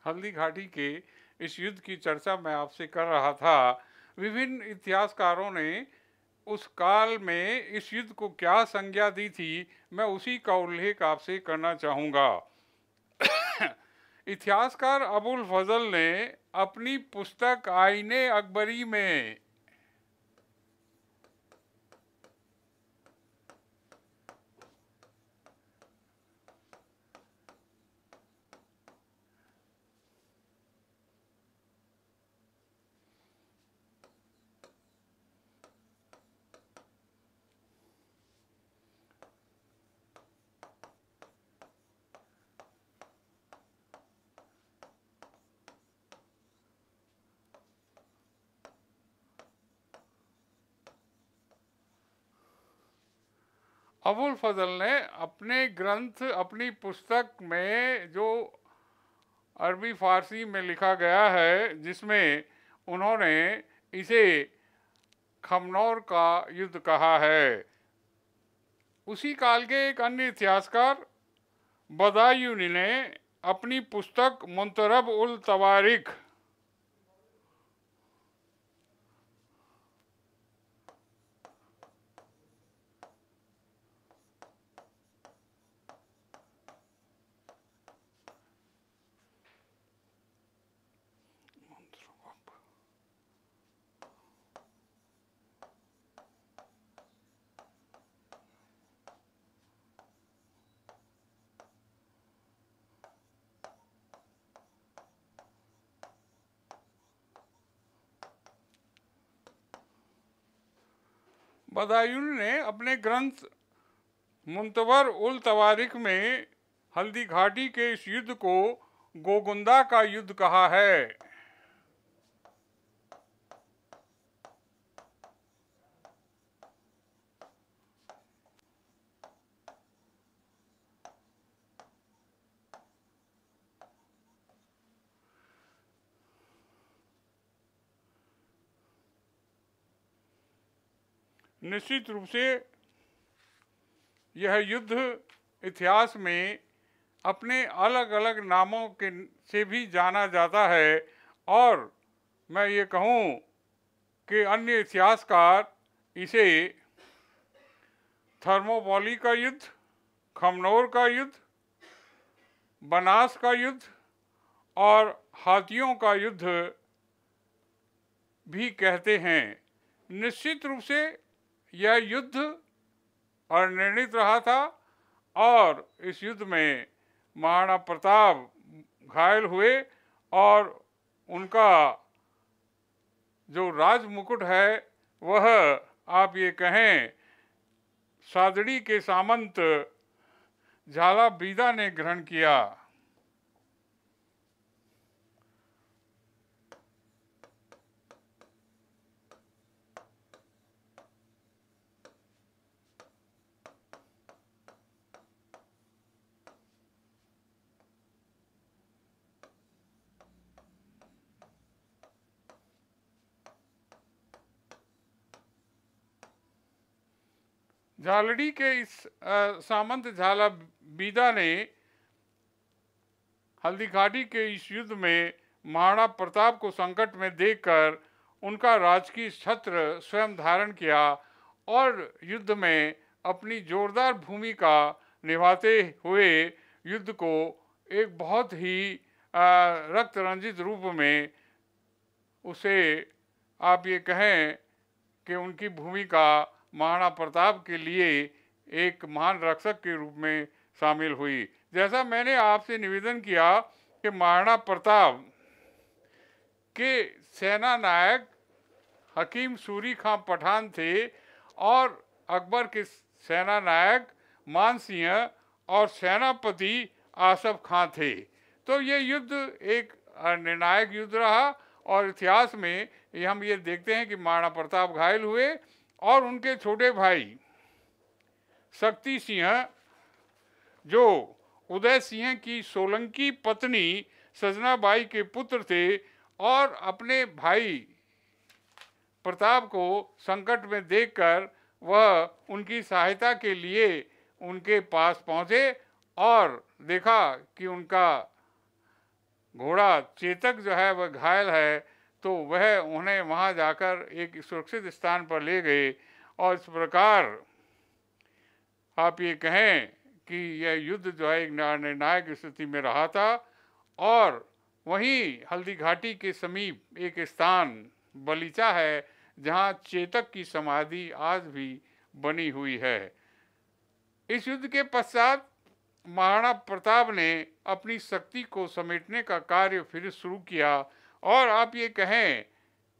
हल्दी घाटी के इस युद्ध की चर्चा मैं आपसे कर रहा था। विभिन्न इतिहासकारों ने उस काल में इस युद्ध को क्या संज्ञा दी थी, मैं उसी का उल्लेख आपसे करना चाहूँगा। इतिहासकार अबुल फजल ने अपनी पुस्तक आईने अकबरी में अबुल फजल ने अपने ग्रंथ, अपनी पुस्तक में जो अरबी फारसी में लिखा गया है, जिसमें उन्होंने इसे खमनौर का युद्ध कहा है, उसी काल के एक अन्य इतिहासकार बदायूनी ने अपनी पुस्तक मुंतरब उल तवारिख बदायूनी ने अपने ग्रंथ मुंतवर उल तवारिख में हल्दी घाटी के इस युद्ध को गोगुंदा का युद्ध कहा है। निश्चित रूप से यह युद्ध इतिहास में अपने अलग अलग नामों के से भी जाना जाता है, और मैं ये कहूँ कि अन्य इतिहासकार इसे थर्मोपॉली का युद्ध, खमनौर का युद्ध, बनास का युद्ध और हाथियों का युद्ध भी कहते हैं। निश्चित रूप से यह युद्ध अनिर्णित रहा था, और इस युद्ध में महाराणा प्रताप घायल हुए, और उनका जो राज मुकुट है वह आप ये कहें सादड़ी के सामंत झाला बीदा ने ग्रहण किया। झालड़ी के इस सामंत झाला बीदा ने हल्दी घाटी के इस युद्ध में महाराणा प्रताप को संकट में देखकर उनका राजकीय छत्र स्वयं धारण किया, और युद्ध में अपनी जोरदार भूमिका निभाते हुए युद्ध को एक बहुत ही रक्त रंजित रूप में उसे आप ये कहें कि उनकी भूमिका महाराणा प्रताप के लिए एक महान रक्षक के रूप में शामिल हुई। जैसा मैंने आपसे निवेदन किया कि महाराणा प्रताप के सेना नायक हकीम सूरी खां पठान थे, और अकबर के सेना नायक मान सिंह और सेनापति आसफ खां थे। तो ये युद्ध एक निर्णायक युद्ध रहा, और इतिहास में हम ये देखते हैं कि महाराणा प्रताप घायल हुए, और उनके छोटे भाई शक्ति सिंह, जो उदय सिंह की सोलंकी पत्नी सजनाबाई के पुत्र थे, और अपने भाई प्रताप को संकट में देखकर वह उनकी सहायता के लिए उनके पास पहुंचे, और देखा कि उनका घोड़ा चेतक जो है वह घायल है, तो वह उन्हें वहाँ जाकर एक सुरक्षित स्थान पर ले गए। और इस प्रकार आप ये कहें कि यह युद्ध जो है एक निर्णायक स्थिति में रहा था। और वहीं हल्दी घाटी के समीप एक स्थान बलीचा है, जहाँ चेतक की समाधि आज भी बनी हुई है। इस युद्ध के पश्चात महाराणा प्रताप ने अपनी शक्ति को समेटने का कार्य फिर शुरू किया, और आप ये कहें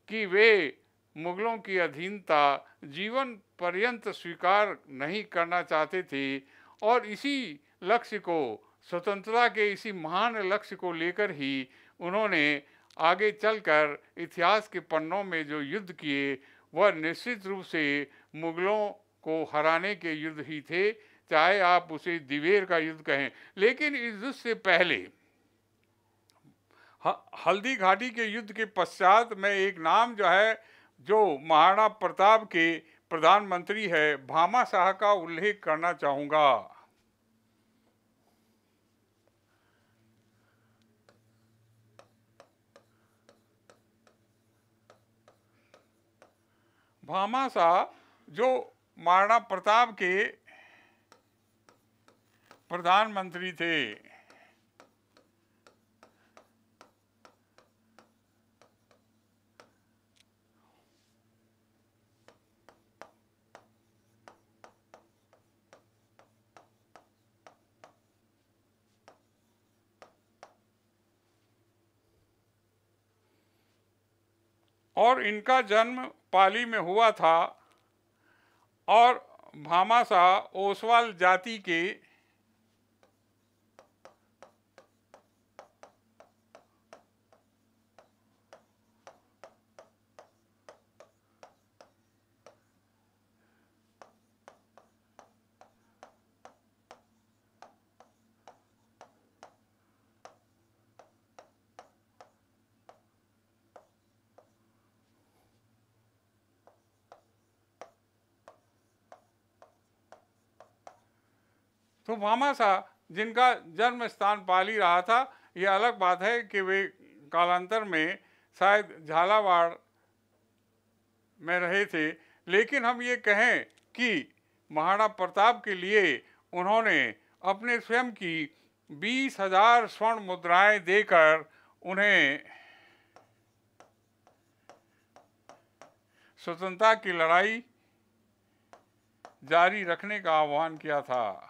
कि वे मुगलों की अधीनता जीवन पर्यंत स्वीकार नहीं करना चाहते थे। और इसी लक्ष्य को, स्वतंत्रता के इसी महान लक्ष्य को लेकर ही उन्होंने आगे चलकर इतिहास के पन्नों में जो युद्ध किए, वह निश्चित रूप से मुगलों को हराने के युद्ध ही थे, चाहे आप उसे दिवेर का युद्ध कहें। लेकिन इस युद्ध से पहले, हल्दी घाटी के युद्ध के पश्चात, मैं एक नाम जो है, जो महाराणा प्रताप के प्रधानमंत्री है, भामा शाह का उल्लेख करना चाहूँगा। भामा शाह जो महाराणा प्रताप के प्रधानमंत्री थे। और इनका जन्म पाली में हुआ था। और भामा शाह ओसवाल जाति के तो भामा शाह जिनका जन्म स्थान पाली रहा था, ये अलग बात है कि वे कालांतर में शायद झालावाड़ में रहे थे। लेकिन हम ये कहें कि महाराणा प्रताप के लिए उन्होंने अपने स्वयं की 20,000 स्वर्ण मुद्राएं देकर उन्हें स्वतंत्रता की लड़ाई जारी रखने का आह्वान किया था।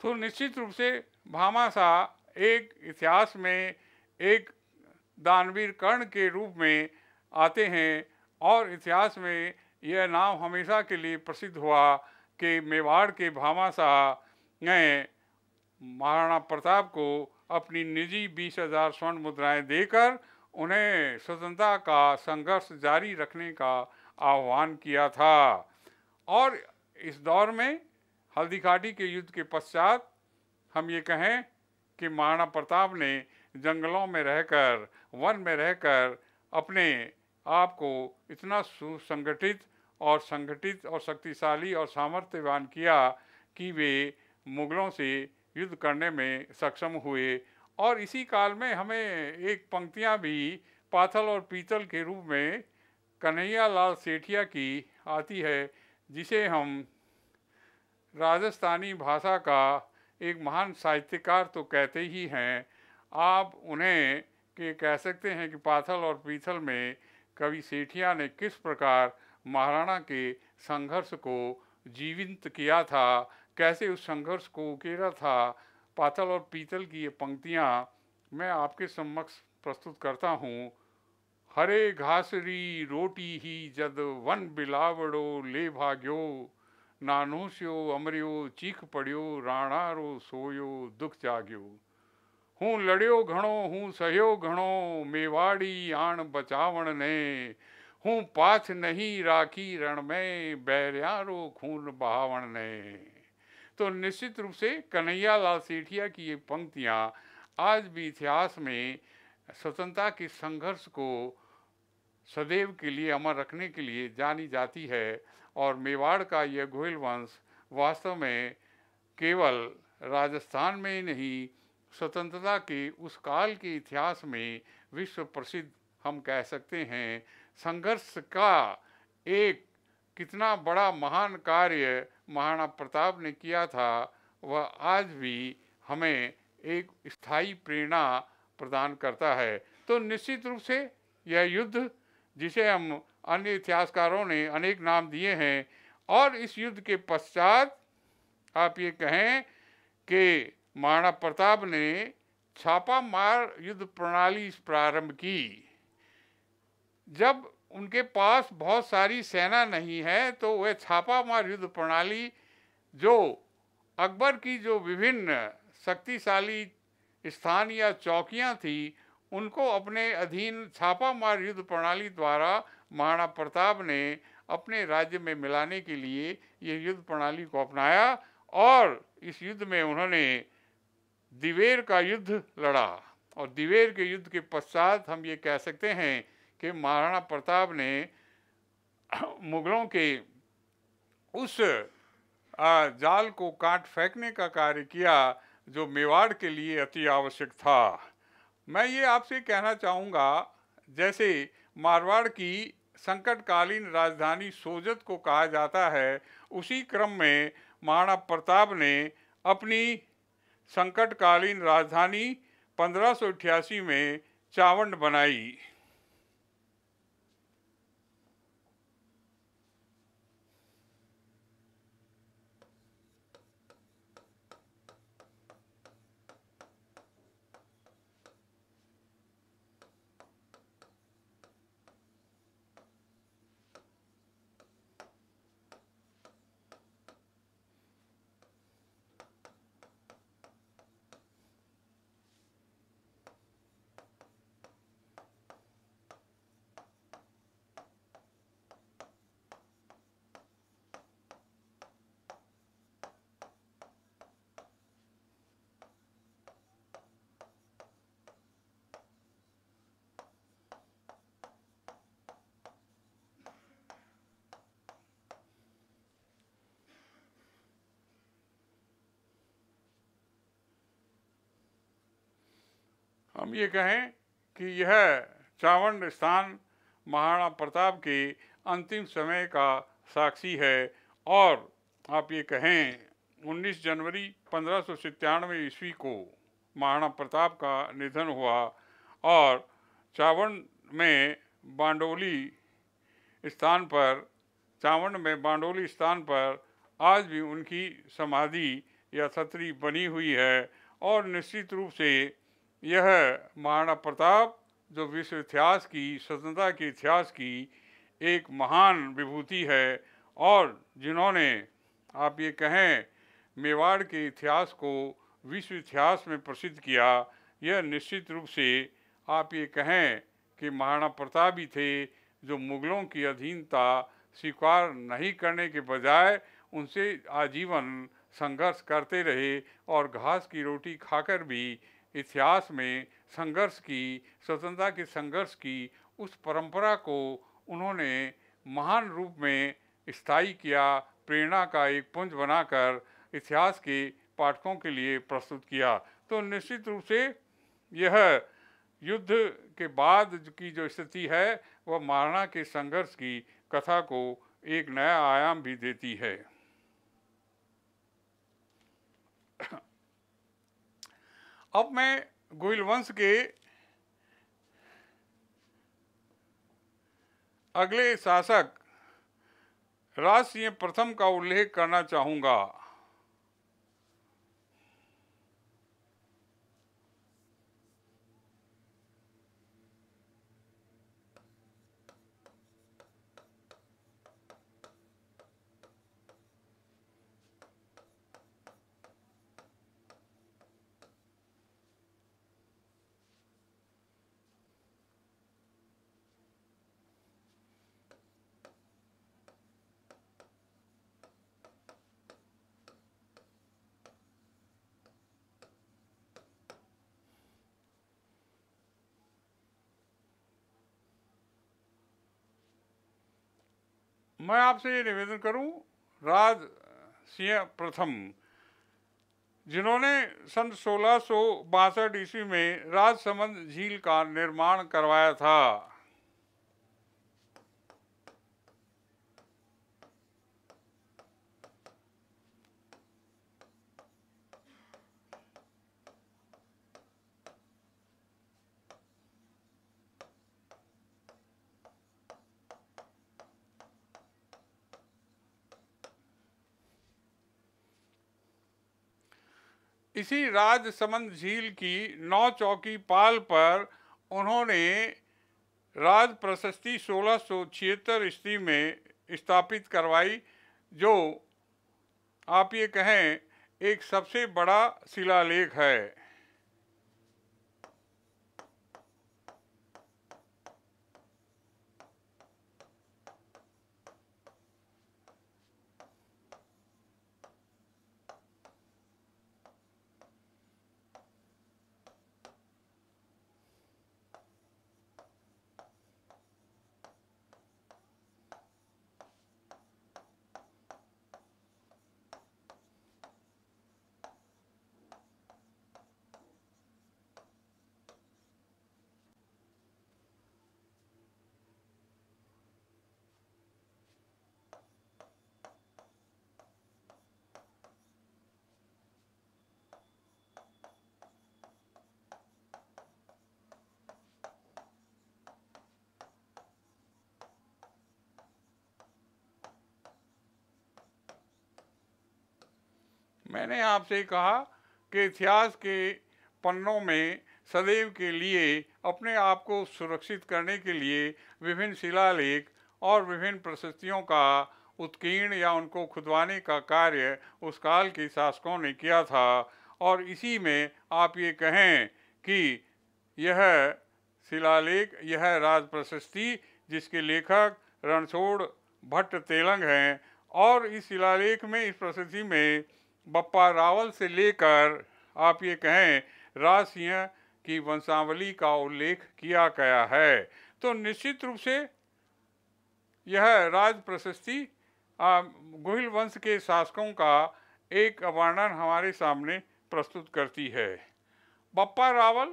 तो निश्चित रूप से भामा शाह एक इतिहास में एक दानवीर कर्ण के रूप में आते हैं। और इतिहास में यह नाम हमेशा के लिए प्रसिद्ध हुआ कि मेवाड़ के भामा शाह ने महाराणा प्रताप को अपनी निजी 20,000 स्वर्ण मुद्राएं देकर उन्हें स्वतंत्रता का संघर्ष जारी रखने का आह्वान किया था। और इस दौर में हल्दी घाटी के युद्ध के पश्चात हम ये कहें कि महाराणा प्रताप ने जंगलों में रहकर, वन में रहकर अपने आप को इतना सुसंगठित और संगठित और शक्तिशाली और सामर्थ्यवान किया कि वे मुगलों से युद्ध करने में सक्षम हुए। और इसी काल में हमें एक पंक्तियाँ भी पाथल और पीतल के रूप में कन्हैया लाल सेठिया की आती है, जिसे हम राजस्थानी भाषा का एक महान साहित्यकार तो कहते ही हैं। आप उन्हें के कह सकते हैं कि पाथल और पीथल में कवि सेठिया ने किस प्रकार महाराणा के संघर्ष को जीवित किया था, कैसे उस संघर्ष को उकेरा था। पाथल और पीतल की ये पंक्तियाँ मैं आपके समक्ष प्रस्तुत करता हूँ। हरे घासरी रोटी ही जद वन बिलावड़ो ले भाग्यो, नानोस्यो अमरियो चीख पड़ियो राणारो सोयो दुख जाग्यो। हूँ लड़ियो घणो हूँ सहयो घणो मेवाड़ी आण बचावण ने। हूँ पाछ नहीं राखी रण में बैरियारो खून बहावण ने। तो निश्चित रूप से कन्हैया लाल सेठिया की ये पंक्तियाँ आज भी इतिहास में स्वतंत्रता के संघर्ष को सदैव के लिए अमर रखने के लिए जानी जाती है। और मेवाड़ का यह गोहिल वंश वास्तव में केवल राजस्थान में ही नहीं, स्वतंत्रता के उस काल के इतिहास में विश्व प्रसिद्ध हम कह सकते हैं। संघर्ष का एक कितना बड़ा महान कार्य महाराणा प्रताप ने किया था, वह आज भी हमें एक स्थायी प्रेरणा प्रदान करता है। तो निश्चित रूप से यह युद्ध, जिसे हम अन्य इतिहासकारों ने अनेक नाम दिए हैं, और इस युद्ध के पश्चात आप ये कहें कि महाराणा प्रताप ने छापा मार युद्ध प्रणाली प्रारंभ की। जब उनके पास बहुत सारी सेना नहीं है तो वह छापा मार युद्ध प्रणाली, जो अकबर की जो विभिन्न शक्तिशाली स्थान या चौकियां थी, उनको अपने अधीन छापा मार युद्ध प्रणाली द्वारा महाराणा प्रताप ने अपने राज्य में मिलाने के लिए यह युद्ध प्रणाली को अपनाया। और इस युद्ध में उन्होंने दिवेर का युद्ध लड़ा, और दिवेर के युद्ध के पश्चात हम ये कह सकते हैं कि महाराणा प्रताप ने मुगलों के उस जाल को काट फेंकने का कार्य किया जो मेवाड़ के लिए अति आवश्यक था। मैं ये आपसे कहना चाहूँगा, जैसे मारवाड़ की संकटकालीन राजधानी सोजत को कहा जाता है, उसी क्रम में महाराणा प्रताप ने अपनी संकटकालीन राजधानी 1588 में चावंड बनाई। हम ये कहें कि यह चावंड स्थान महाराणा प्रताप के अंतिम समय का साक्षी है। और आप ये कहें 19 जनवरी 1597 ईस्वी को महाराणा प्रताप का निधन हुआ, और चावंड में बांडोली स्थान पर आज भी उनकी समाधि या छतरी बनी हुई है। और निश्चित रूप से यह महाराणा प्रताप जो विश्व इतिहास की, स्वतंत्रता के इतिहास की एक महान विभूति है, और जिन्होंने आप ये कहें मेवाड़ के इतिहास को विश्व इतिहास में प्रसिद्ध किया। यह निश्चित रूप से आप ये कहें कि महाराणा प्रताप ही थे, जो मुगलों की अधीनता स्वीकार नहीं करने के बजाय उनसे आजीवन संघर्ष करते रहे, और घास की रोटी खाकर भी इतिहास में संघर्ष की, स्वतंत्रता के संघर्ष की उस परंपरा को उन्होंने महान रूप में स्थायी किया, प्रेरणा का एक पुंज बनाकर इतिहास के पाठकों के लिए प्रस्तुत किया। तो निश्चित रूप से यह युद्ध के बाद की जो स्थिति है, वह महाराणा के संघर्ष की कथा को एक नया आयाम भी देती है। अब मैं गोहिल वंश के अगले शासक राज सिंह प्रथम का उल्लेख करना चाहूँगा। मैं आपसे ये निवेदन करूं, राज सिंह प्रथम, जिन्होंने सन 1662 ईस्वी में राजसमंद झील का निर्माण करवाया था। इसी राजसमंद झील की 9 चौकी पाल पर उन्होंने राज प्रशस्ति 1676 ईस्वी में स्थापित करवाई, जो आप ये कहें एक सबसे बड़ा शिलालेख है। मैंने आपसे कहा कि इतिहास के पन्नों में सदैव के लिए अपने आप को सुरक्षित करने के लिए विभिन्न शिलालेख और विभिन्न प्रशस्तियों का उत्कीर्ण या उनको खुदवाने का कार्य उस काल के शासकों ने किया था। और इसी में आप ये कहें कि यह शिलालेख, यह राज प्रशस्ति जिसके लेखक रणछोड़ भट्ट तेलंग हैं, और इस शिलालेख में, इस प्रशस्ति में बप्पा रावल से लेकर आप ये कहें राज सिंह की वंशावली का उल्लेख किया गया है। तो निश्चित रूप से यह राज प्रशस्ति गोहिल वंश के शासकों का एक वर्णन हमारे सामने प्रस्तुत करती है। बप्पा रावल,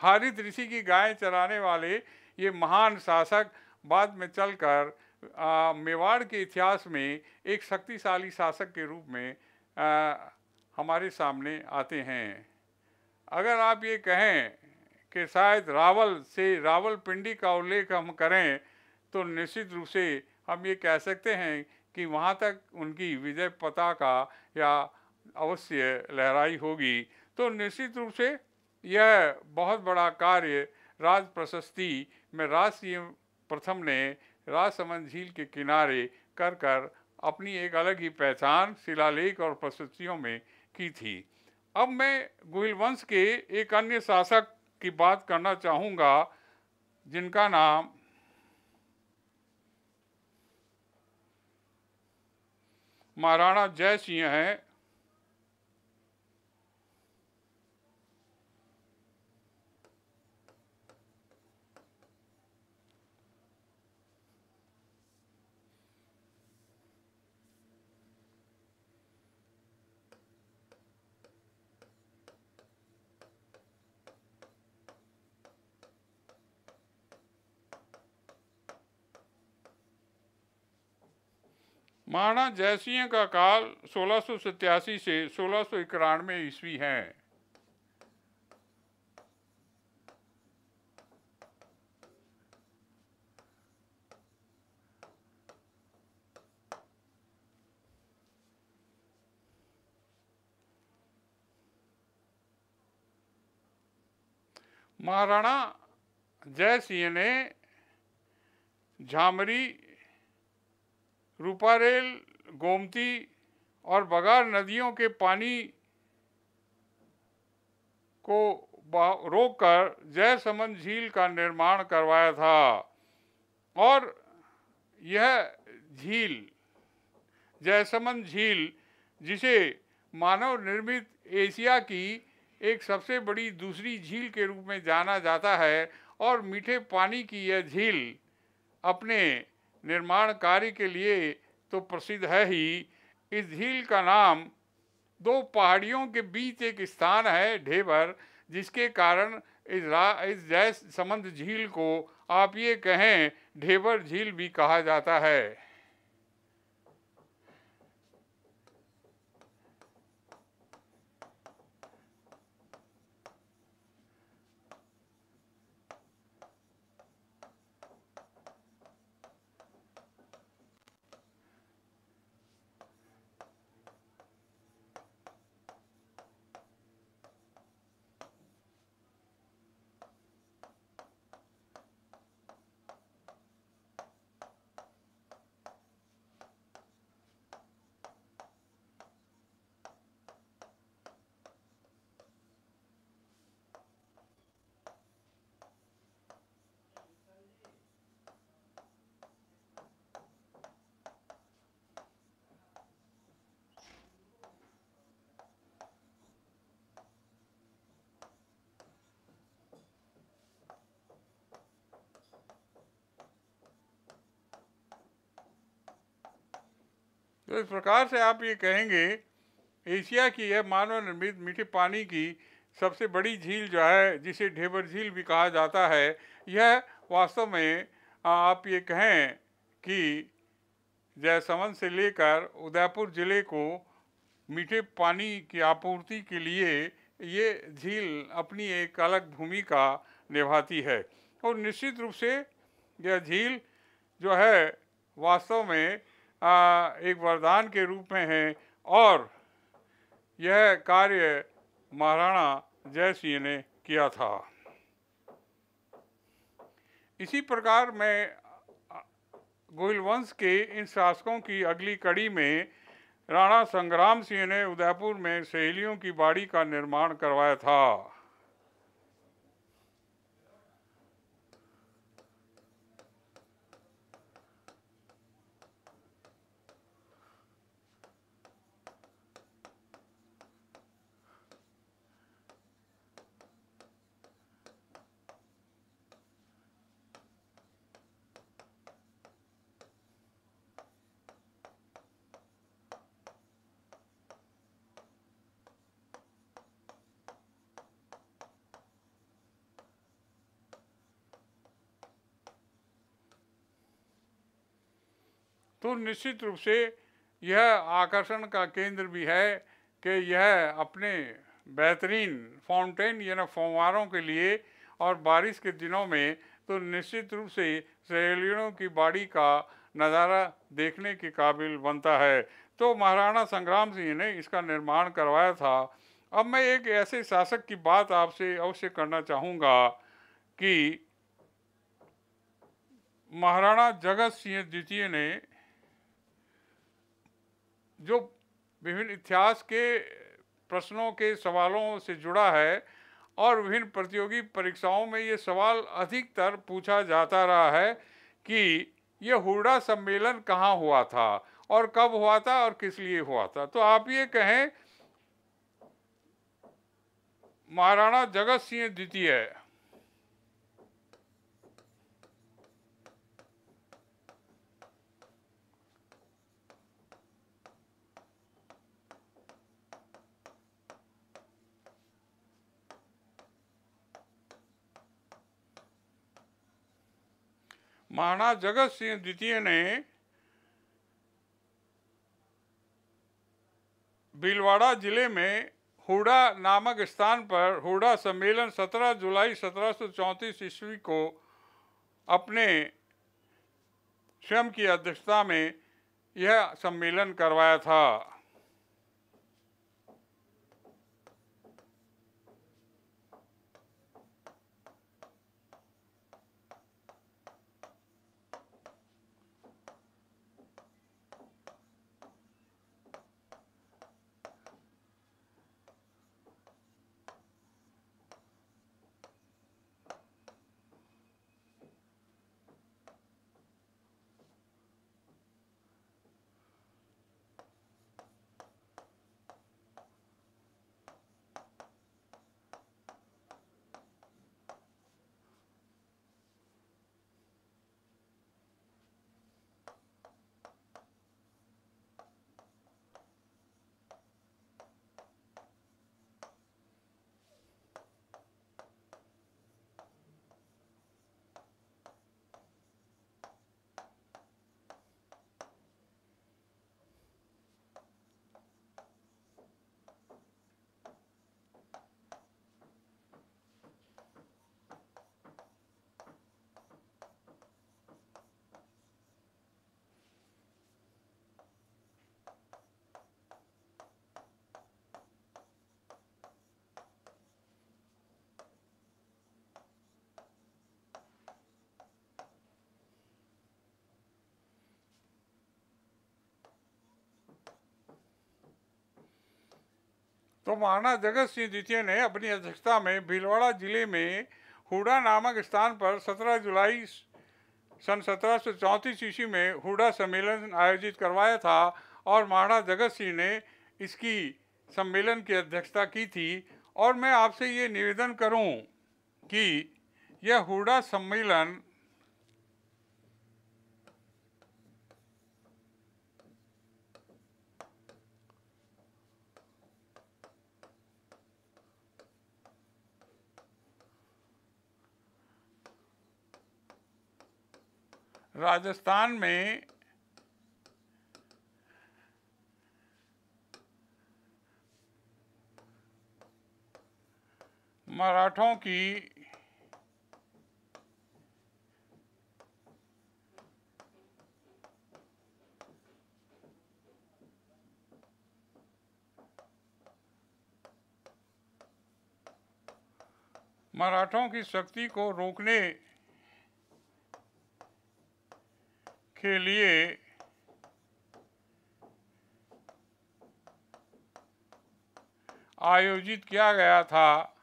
हारित ऋषि की गाय चराने वाले ये महान शासक बाद में चलकर मेवाड़ के इतिहास में एक शक्तिशाली शासक के रूप में हमारे सामने आते हैं। अगर आप ये कहें कि शायद रावल से रावलपिंडी का उल्लेख हम करें, तो निश्चित रूप से हम ये कह सकते हैं कि वहाँ तक उनकी विजय पताका या अवश्य लहराई होगी। तो निश्चित रूप से यह बहुत बड़ा कार्य राज प्रशस्ति में राज सिंह प्रथम ने राजसमंद झील के किनारे कर कर अपनी एक अलग ही पहचान शिलालेख और प्रशस्तियों में की थी। अब मैं गोहिल वंश के एक अन्य शासक की बात करना चाहूँगा, जिनका नाम महाराणा जय सिंह है। महाराणा जय सिंह का काल 1687 से 1691 ईस्वी है। महाराणा जय सिंह ने झामरी, रूपारेल, गोमती और बगार नदियों के पानी को रोककर जयसमंद झील का निर्माण करवाया था। और यह झील, जयसमंद झील, जिसे मानव निर्मित एशिया की एक सबसे बड़ी दूसरी झील के रूप में जाना जाता है, और मीठे पानी की यह झील अपने निर्माण कार्य के लिए तो प्रसिद्ध है ही। इस झील का नाम दो पहाड़ियों के बीच एक स्थान है ढेबर, जिसके कारण इस जय समंद झील को आप ये कहें ढेबर झील भी कहा जाता है। तो इस प्रकार से आप ये कहेंगे एशिया की यह मानव निर्मित मीठे पानी की सबसे बड़ी झील जो है, जिसे ढेबर झील भी कहा जाता है, यह वास्तव में आप ये कहें कि जयसमंद से लेकर उदयपुर जिले को मीठे पानी की आपूर्ति के लिए ये झील अपनी एक अलग भूमिका निभाती है। और निश्चित रूप से यह झील जो है वास्तव में एक वरदान के रूप में है, और यह कार्य महाराणा जय सिंह ने किया था। इसी प्रकार मैं गोहिल वंश के इन शासकों की अगली कड़ी में राणा संग्राम सिंह ने उदयपुर में सहेलियों की बाड़ी का निर्माण करवाया था। तो निश्चित रूप से यह आकर्षण का केंद्र भी है कि यह अपने बेहतरीन फाउंटेन यानी फव्वारों के लिए और बारिश के दिनों में तो निश्चित रूप से सहेलियों की बाड़ी का नज़ारा देखने के काबिल बनता है। तो महाराणा संग्राम सिंह ने इसका निर्माण करवाया था। अब मैं एक ऐसे शासक की बात आपसे अवश्य करना चाहूँगा कि महाराणा जगत सिंह द्वितीय ने जो विभिन्न इतिहास के प्रश्नों के सवालों से जुड़ा है, और विभिन्न प्रतियोगी परीक्षाओं में ये सवाल अधिकतर पूछा जाता रहा है कि ये हुर्डा सम्मेलन कहाँ हुआ था और कब हुआ था और किस लिए हुआ था। तो आप ये कहें महाराणा जगत सिंह द्वितीय महाराणा जगत सिंह द्वितीय ने भीलवाड़ा जिले में हुर्डा नामक स्थान पर हुर्डा सम्मेलन 17 जुलाई 1734 ईस्वी को अपने स्वयं की अध्यक्षता में यह सम्मेलन करवाया था। तो महाराणा जगत सिंह द्वितीय ने अपनी अध्यक्षता में भीलवाड़ा जिले में हुडा नामक स्थान पर 17 जुलाई सन 1734 ईस्वी में हुडा सम्मेलन आयोजित करवाया था और महाराणा जगत सिंह ने इसकी सम्मेलन की अध्यक्षता की थी। और मैं आपसे ये निवेदन करूं कि यह हुडा सम्मेलन राजस्थान में मराठों की शक्ति को रोकने के लिए आयोजित किया गया था।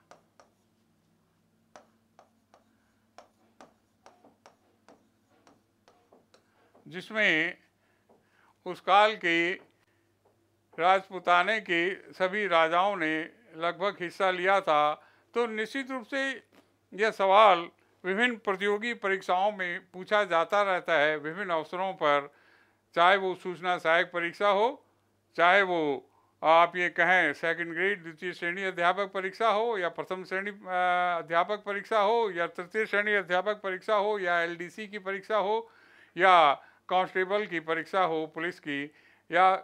जिसमें उस काल के राजपूताने के सभी राजाओं ने लगभग हिस्सा लिया था। तो निश्चित रूप से यह सवाल विभिन्न प्रतियोगी परीक्षाओं में पूछा जाता रहता है विभिन्न अवसरों पर, चाहे वो सूचना सहायक परीक्षा हो, चाहे वो आप ये कहें सेकंड ग्रेड द्वितीय श्रेणी अध्यापक परीक्षा हो, या प्रथम श्रेणी अध्यापक परीक्षा हो, या तृतीय श्रेणी अध्यापक परीक्षा हो, या एलडीसी की परीक्षा हो, या कांस्टेबल की परीक्षा हो पुलिस की, या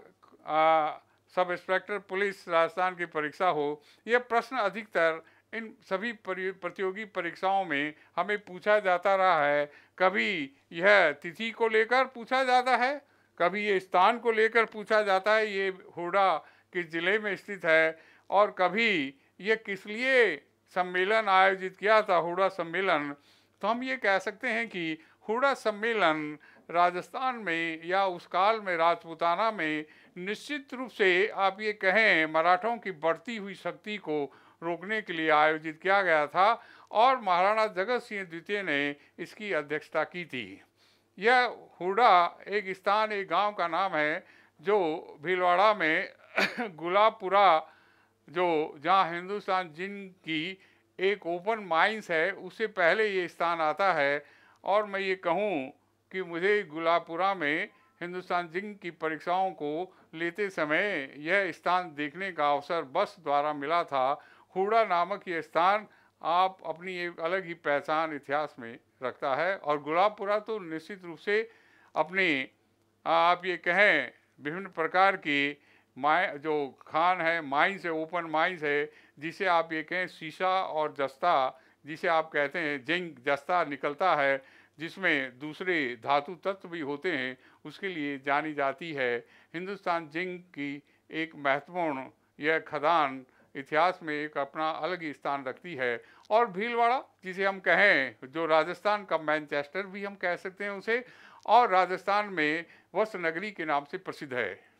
सब इंस्पेक्टर पुलिस राजस्थान की परीक्षा हो। यह प्रश्न अधिकतर इन सभी प्रतियोगी परीक्षाओं में हमें पूछा जाता रहा है। कभी यह तिथि को लेकर पूछा जाता है, कभी ये स्थान को लेकर पूछा जाता है, ये हुडा किस जिले में स्थित है, और कभी ये किस लिए सम्मेलन आयोजित किया था, हुडा सम्मेलन। तो हम ये कह सकते हैं कि हुडा सम्मेलन राजस्थान में या उस काल में राजपूताना में निश्चित रूप से आप ये कहें मराठों की बढ़ती हुई शक्ति को रोकने के लिए आयोजित किया गया था और महाराणा जगत सिंह द्वितीय ने इसकी अध्यक्षता की थी। यह हुडा एक स्थान, एक गांव का नाम है जो भीलवाड़ा में गुलाबपुरा, जो जहां हिंदुस्तान जिंक की एक ओपन माइंस है, उससे पहले ये स्थान आता है। और मैं ये कहूँ कि मुझे गुलाबपुरा में हिंदुस्तान जिंक की परीक्षाओं को लेते समय यह स्थान देखने का अवसर बस द्वारा मिला था। हुडा नामक ये स्थान आप अपनी एक अलग ही पहचान इतिहास में रखता है। और गुलाबपुरा तो निश्चित रूप से अपनी आप ये कहें विभिन्न प्रकार की जो खान है, माइंस है, ओपन माइंस है, जिसे आप ये कहें शीशा और जस्ता, जिसे आप कहते हैं जिंक जस्ता निकलता है, जिसमें दूसरे धातु तत्व भी होते हैं, उसके लिए जानी जाती है। हिंदुस्तान जिंक की एक महत्वपूर्ण यह खदान इतिहास में एक अपना अलग ही स्थान रखती है। और भीलवाड़ा जिसे हम कहें, जो राजस्थान का मैनचेस्टर भी हम कह सकते हैं उसे, और राजस्थान में वस्त्र नगरी के नाम से प्रसिद्ध है।